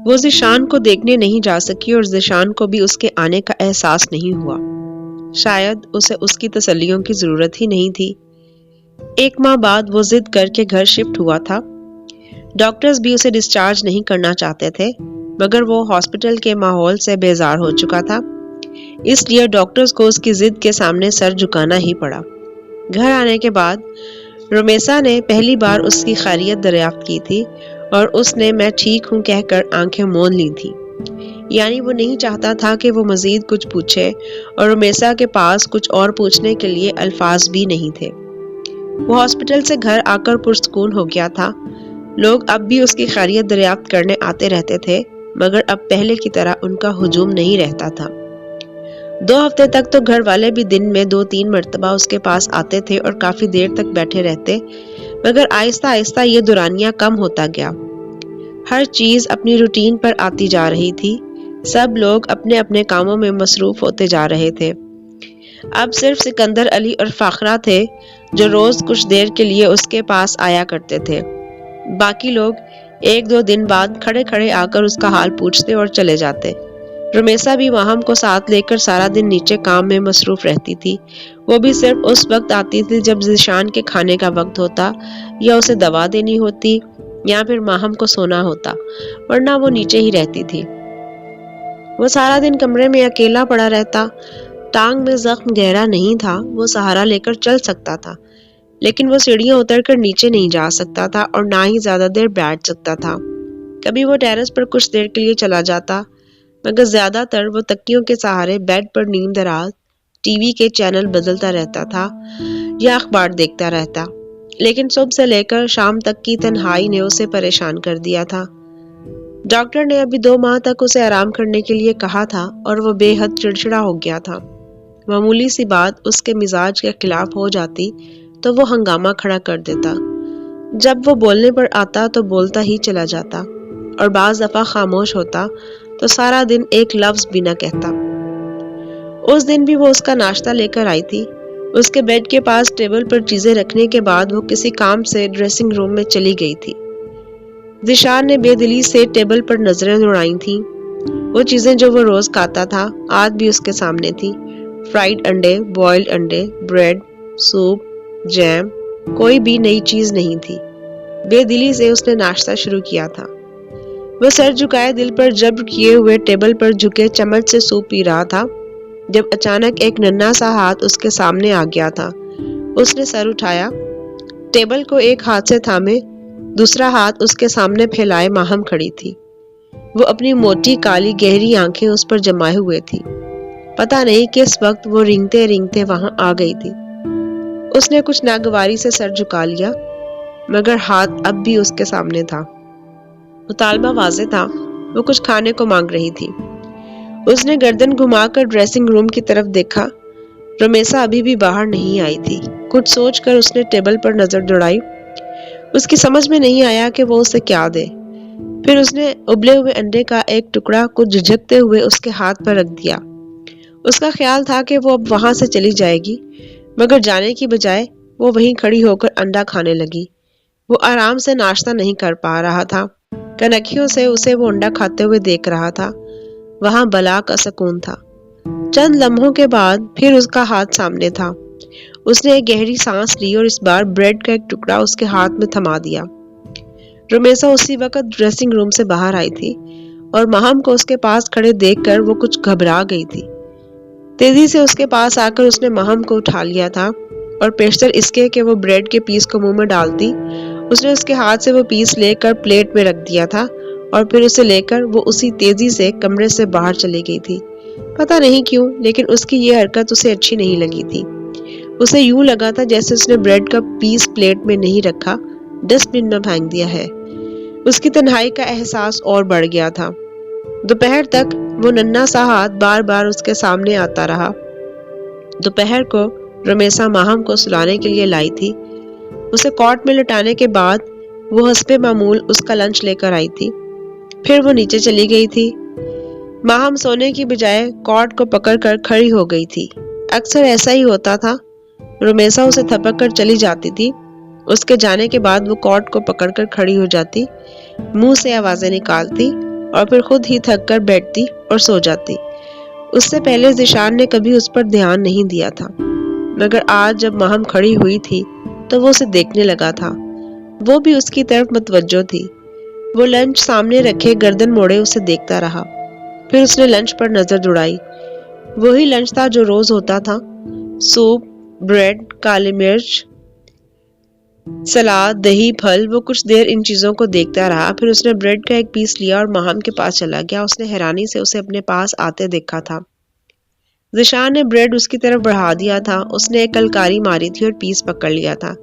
وہ ذیشان کو دیکھنے نہیں جا سکی اور ذیشان کو بھی اس کے آنے کا احساس نہیں ہوا۔ شاید اسے اس کی تسلیوں کی ضرورت ہی نہیں تھی۔ 1 ماہ بعد وہ ضد کر کے گھر شفٹ ہوا تھا۔ ڈاکٹرز بھی اسے ڈسچارج نہیں کرنا چاہتے تھے، مگر وہ ہاسپٹل کے ماحول سے بیزار ہو چکا تھا، اس لیے ڈاکٹرز کو اس کی ضد کے سامنے سر جھکانا ہی پڑا۔ گھر آنے کے بعد رمیسا نے پہلی بار اس کی خیریت دریافت کی تھی اور اس نے میں ٹھیک ہوں کہہ کر آنکھیں مون لی تھی۔ یعنی وہ نہیں چاہتا تھا کہ وہ مزید کچھ پوچھے اور رمیسا کے پاس کچھ اور پوچھنے کے لیے الفاظ بھی نہیں تھے۔ وہ ہاسپٹل سے گھر آ کر پرسکون ہو گیا تھا۔ لوگ اب بھی اس کی خیریت دریافت کرنے آتے رہتے تھے، مگر اب پہلے کی طرح ان کا ہجوم نہیں رہتا تھا۔ 2 ہفتے تک تو گھر والے بھی دن میں 2-3 مرتبہ اس کے پاس آتے تھے اور کافی دیر تک بیٹھے رہتے، مگر آہستہ آہستہ یہ دورانیہ کم ہوتا گیا۔ ہر چیز اپنی روٹین پر آتی جا رہی تھی، سب لوگ اپنے اپنے کاموں میں مصروف ہوتے جا رہے تھے۔ اب صرف سکندر علی اور فاخرہ تھے جو روز کچھ دیر کے لیے اس کے پاس آیا کرتے تھے۔ باقی لوگ 1-2 دن بعد کھڑے کھڑے آ کر اس کا حال پوچھتے اور چلے جاتے۔ رمیسا بھی ماہم کو ساتھ لے کر سارا دن نیچے کام میں مصروف رہتی تھی۔ وہ بھی صرف اس وقت آتی تھی جب ذیشان کے کھانے کا وقت ہوتا، یا اسے دوا دینی ہوتی، یا پھر ماہم کو سونا ہوتا، ورنہ وہ نیچے ہی رہتی تھی۔ وہ سارا دن کمرے میں اکیلا پڑا رہتا۔ ٹانگ میں زخم گہرا نہیں تھا، وہ سہارا لے کر چل سکتا تھا، لیکن وہ سیڑھیاں اتر کر نیچے نہیں جا سکتا تھا اور نہ ہی زیادہ دیر بیٹھ سکتا تھا۔ کبھی وہ ٹیرس پر کچھ دیر کے لیے چلا جاتا، مگر زیادہ تر وہ تکیوں کے سہارے بیڈ پر نیم دراز ٹی وی کے چینل بدلتا رہتا تھا یا اخبار دیکھتا رہتا۔ لیکن صبح سے لے کر شام تک کی تنہائی نے اسے پریشان کر دیا تھا۔ ڈاکٹر نے ابھی 2 ماہ تک اسے آرام کرنے کے لیے کہا تھا اور وہ بے حد چڑچڑا ہو گیا تھا۔ معمولی سی بات اس کے مزاج کے خلاف ہو جاتی تو وہ ہنگامہ کھڑا کر دیتا۔ جب وہ بولنے پر آتا تو بولتا ہی چلا جاتا، اور بعض دفعہ خاموش ہوتا تو سارا دن ایک لفظ بھی نہ کہتا۔ اس دن بھی وہ اس کا ناشتہ لے کر آئی تھی۔ اس کے بیڈ کے پاس ٹیبل پر چیزیں رکھنے کے بعد وہ کسی کام سے ڈریسنگ روم میں چلی گئی تھی۔ ذیشان نے بے دلی سے ٹیبل پر نظریں دوڑائی تھیں۔ وہ چیزیں جو وہ روز کھاتا تھا آج بھی اس کے سامنے تھی۔ فرائیڈ انڈے، بوائلڈ انڈے، بریڈ، سوپ، جیم، کوئی بھی نئی چیز نہیں تھی۔ بے دلی سے اس نے ناشتہ شروع کیا تھا۔ وہ سر جھکائے دل پر جبر کیے ہوئے ٹیبل پر جھکے چمچ سے سوپ پی رہا تھا، جب اچانک ایک ننھا سا ہاتھ اس کے سامنے آ گیا تھا۔ اس نے سر اٹھایا، ٹیبل کو ایک ہاتھ سے تھامے دوسرا ہاتھ اس کے سامنے پھیلائے ماہم کھڑی تھی۔ وہ اپنی موٹی کالی گہری آنکھیں اس پر جمائے ہوئے تھی۔ پتہ نہیں کس وقت وہ رینگتے رینگتے وہاں آ گئی تھی۔ اس نے کچھ ناگواری سے سر جھکا لیا، مگر ہاتھ اب بھی اس کے سامنے تھا۔ مطالبہ واضح تھا، وہ کچھ کھانے کو مانگ رہی تھی۔ اس نے گردن گھما کر ڈریسنگ روم کی طرف دیکھا۔ رمیسا ابھی بھی باہر نہیں آئی تھی۔ کچھ سوچ کر اس نے ٹیبل پر نظر دوڑائی۔ اس کی سمجھ میں نہیں آیا کہ وہ اسے کیا دے۔ پھر اس نے ابلے ہوئے انڈے کا ایک ٹکڑا کچھ جھجکتے ہوئے اس کے ہاتھ پر رکھ دیا۔ اس کا خیال تھا کہ وہ اب وہاں سے چلی جائے گی، مگر جانے کی بجائے وہ وہیں کھڑی ہو کر انڈا کھانے لگی۔ وہ آرام سے ناشتہ نہیں کر پا رہا تھا۔ کنکھیوں سے اسے وہ انڈا کھاتے ہوئے دیکھ رہا تھا۔ وہاں بلا کا سکون تھا۔ چند لمحوں کے بعد پھر اس کا ہاتھ سامنے تھا۔ اس نے ایک گہری سانس لی اور اس بار بریڈ کا ایک ٹکڑا اس کے ہاتھ میں تھما دیا۔ رمیسا اسی وقت ڈریسنگ روم سے باہر آئی تھی اور ماہم کو اس کے پاس کھڑے دیکھ کر وہ کچھ گھبرا گئی تھی۔ تیزی سے اس کے پاس آ کر اس نے ماہم کو اٹھا لیا تھا اور پیشتر اس کے کہ وہ بریڈ کے پیس کو منہ میں ڈالتی، اس نے اس کے ہاتھ سے وہ پیس لے کر پلیٹ میں رکھ دیا تھا اور پھر اسے لے کر وہ اسی تیزی سے کمرے سے باہر چلی گئی تھی۔ پتہ نہیں کیوں، لیکن اس کی یہ حرکت اسے اچھی نہیں لگی تھی۔ اسے یوں لگا تھا جیسے اس نے بریڈ کا پیس پلیٹ میں نہیں رکھا، ڈسٹ بن میں پھینک دیا ہے۔ اس کی تنہائی کا احساس اور بڑھ گیا تھا۔ دوپہر تک وہ ننھا سا ہاتھ بار بار اس کے سامنے آتا رہا۔ دوپہر کو رمیسا ماہم کو سلانے کے لیے لائی تھی۔ اسے کاٹ میں لٹانے کے بعد وہ حسب معمول اس کا لنچ لے کر آئی تھی۔ پھر وہ نیچے چلی گئی تھی۔ ماہم سونے کی بجائے کاٹ کو پکڑ کر کھڑی ہو گئی تھی۔ اکثر ایسا ہی ہوتا تھا۔ رمیسا اسے تھپک کر چلی جاتی تھی۔ اس کے جانے کے بعد وہ کاٹ کو پکڑ کر کھڑی ہو جاتی، منہ سے آوازیں نکالتی اور پھر خود ہی تھک کر بیٹھتی اور سو جاتی۔ اس سے پہلے ذیشان نے کبھی اس پر دھیان نہیں دیا تھا، مگر آج جب ماہم کھڑی ہوئی تھی تو وہ اسے دیکھنے لگا تھا۔ وہ بھی اس کی طرف متوجہ تھی۔ وہ لنچ سامنے رکھے گردن موڑے اسے دیکھتا رہا، پھر اس نے لنچ پر نظر دوڑائی۔ وہی لنچ تھا جو روز ہوتا تھا، سوپ، بریڈ، کالی مرچ، سلاد، دہی، پھل۔ وہ کچھ دیر ان چیزوں کو دیکھتا رہا، پھر اس نے بریڈ کا ایک پیس لیا اور ماہم کے پاس چلا گیا۔ اس نے حیرانی سے اسے اپنے پاس آتے دیکھا تھا۔ ذیشان نے بریڈ اس کی طرف بڑھا دیا تھا۔ اس نے ایک کلکاری ماری تھی اور پیس پکڑ لیا تھا۔